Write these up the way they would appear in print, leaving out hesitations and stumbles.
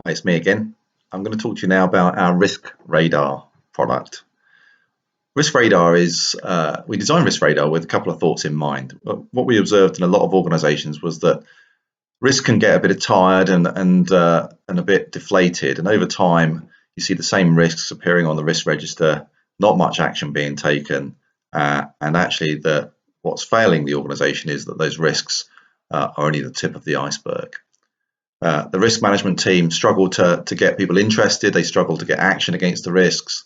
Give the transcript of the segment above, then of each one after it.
Hi, it's me again. I'm going to talk to you now about our Risk Radar product. Risk Radar is, we designed Risk Radar with a couple of thoughts in mind. What we observed in a lot of organizations was that risk can get a bit tired and a bit deflated. And over time, you see the same risks appearing on the risk register, not much action being taken. And actually, what's failing the organization is that those risks are only the tip of the iceberg. The risk management team struggle to get people interested. They struggle to get action against the risks.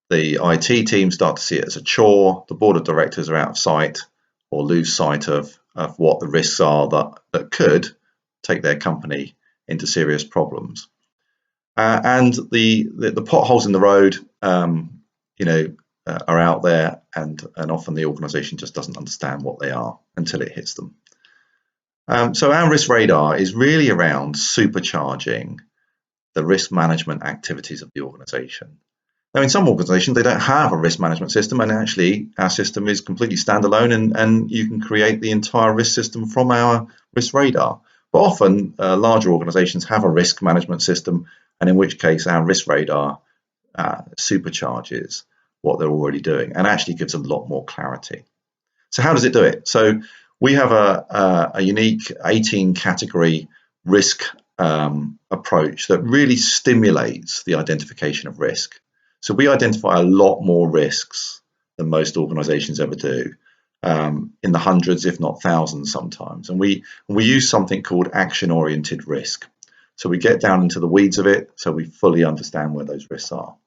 The IT team start to see it as a chore. The board of directors are out of sight or lose sight of what the risks are that could take their company into serious problems. And the potholes in the road, are out there, and often the organisation just doesn't understand what they are until it hits them. So our risk radar is really around supercharging the risk management activities of the organisation. Now, in some organisations, they don't have a risk management system, and actually, our system is completely standalone, and you can create the entire risk system from our risk radar. But often, larger organisations have a risk management system, and in which case, our risk radar supercharges what they're already doing and actually gives a lot more clarity. So, how does it do it? So, we have a unique 18 category risk approach that really stimulates the identification of risk. So we identify a lot more risks than most organizations ever do, in the hundreds, if not thousands sometimes. And we use something called action-oriented risk. So we get down into the weeds of it so we fully understand where those risks are.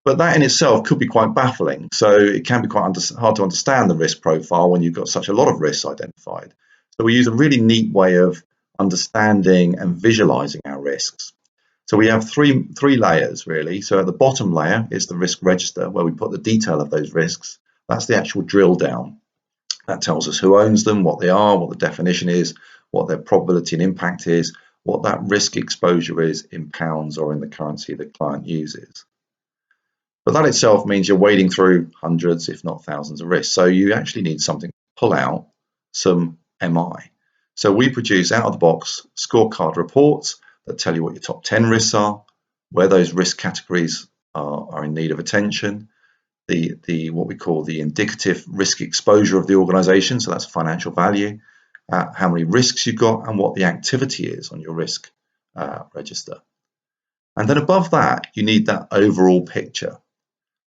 But that in itself could be quite baffling. So it can be quite hard to understand the risk profile when you've got such a lot of risks identified. So we use a really neat way of understanding and visualizing our risks. So we have three layers really. So at the bottom layer is the risk register, where we put the detail of those risks. That's the actual drill down. That tells us who owns them, what they are, what the definition is, what their probability and impact is, what that risk exposure is in pounds or in the currency the client uses. But that itself means you're wading through hundreds, if not thousands of risks. So you actually need something to pull out some MI. So we produce out of the box scorecard reports that tell you what your top 10 risks are, where those risk categories are in need of attention, the what we call the indicative risk exposure of the organization, so that's financial value, how many risks you've got, and what the activity is on your risk register. And then above that, you need that overall picture.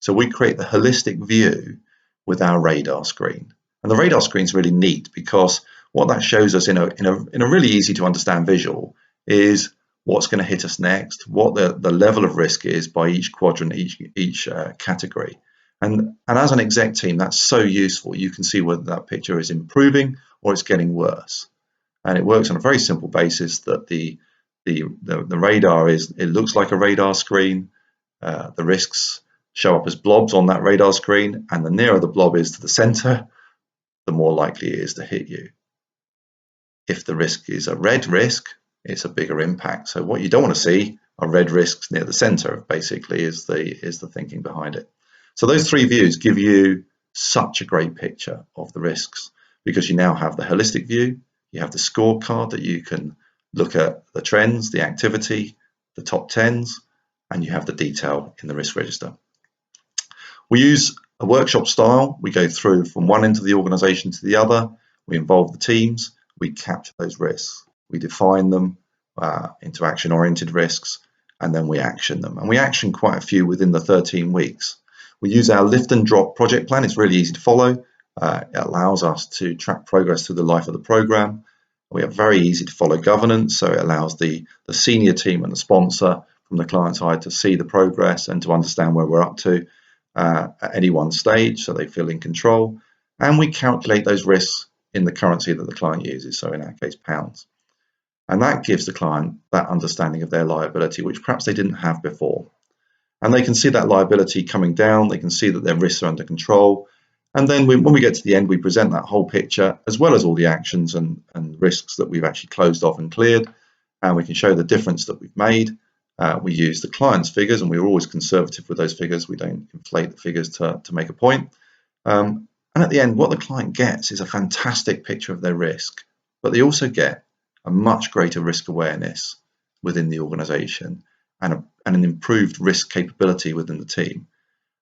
So we create the holistic view with our radar screen. And the radar screen is really neat because what that shows us in a really easy to understand visual is what's going to hit us next, what the level of risk is by each quadrant, each category. And as an exec team, that's so useful. You can see whether that picture is improving or it's getting worse. And it works on a very simple basis that the radar it looks like a radar screen. The risks show up as blobs on that radar screen, and the nearer the blob is to the center, the more likely it is to hit you. If the risk is a red risk, it's a bigger impact. So what you don't want to see are red risks near the center, basically, is the thinking behind it. So those three views give you such a great picture of the risks because you now have the holistic view, you have the scorecard that you can look at the trends, the activity, the top 10s, and you have the detail in the risk register. We use a workshop style. We go through from one end of the organization to the other. We involve the teams. We capture those risks. We define them into action-oriented risks, and then we action them. And we action quite a few within the 13 weeks. We use our lift and drop project plan. It's really easy to follow. It allows us to track progress through the life of the program. We have very easy to follow governance, so it allows the senior team and the sponsor from the client side to see the progress and to understand where we're up to at any one stage, so they feel in control. And we calculate those risks in the currency that the client uses, so in our case, pounds. And that gives the client that understanding of their liability, which perhaps they didn't have before. And they can see that liability coming down, they can see that their risks are under control. And then when we get to the end, we present that whole picture, as well as all the actions and risks that we've actually closed off and cleared. And we can show the difference that we've made. We use the client's figures, and we're always conservative with those figures. We don't inflate the figures to make a point. And at the end, what the client gets is a fantastic picture of their risk, but they also get a much greater risk awareness within the organization and an improved risk capability within the team.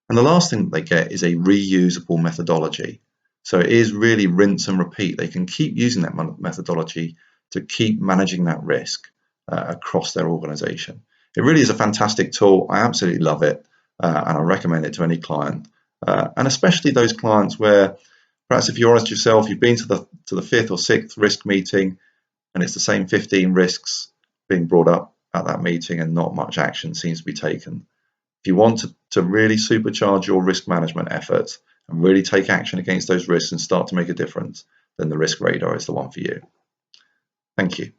And the last thing that they get is a reusable methodology. So it is really rinse and repeat. They can keep using that methodology to keep managing that risk across their organization. It really is a fantastic tool. I absolutely love it, and I recommend it to any client, and especially those clients where perhaps if you're honest yourself, you've been to the fifth or sixth risk meeting and it's the same 15 risks being brought up at that meeting and not much action seems to be taken. If you want to really supercharge your risk management efforts and really take action against those risks and start to make a difference, then the Risk Radar is the one for you. Thank you.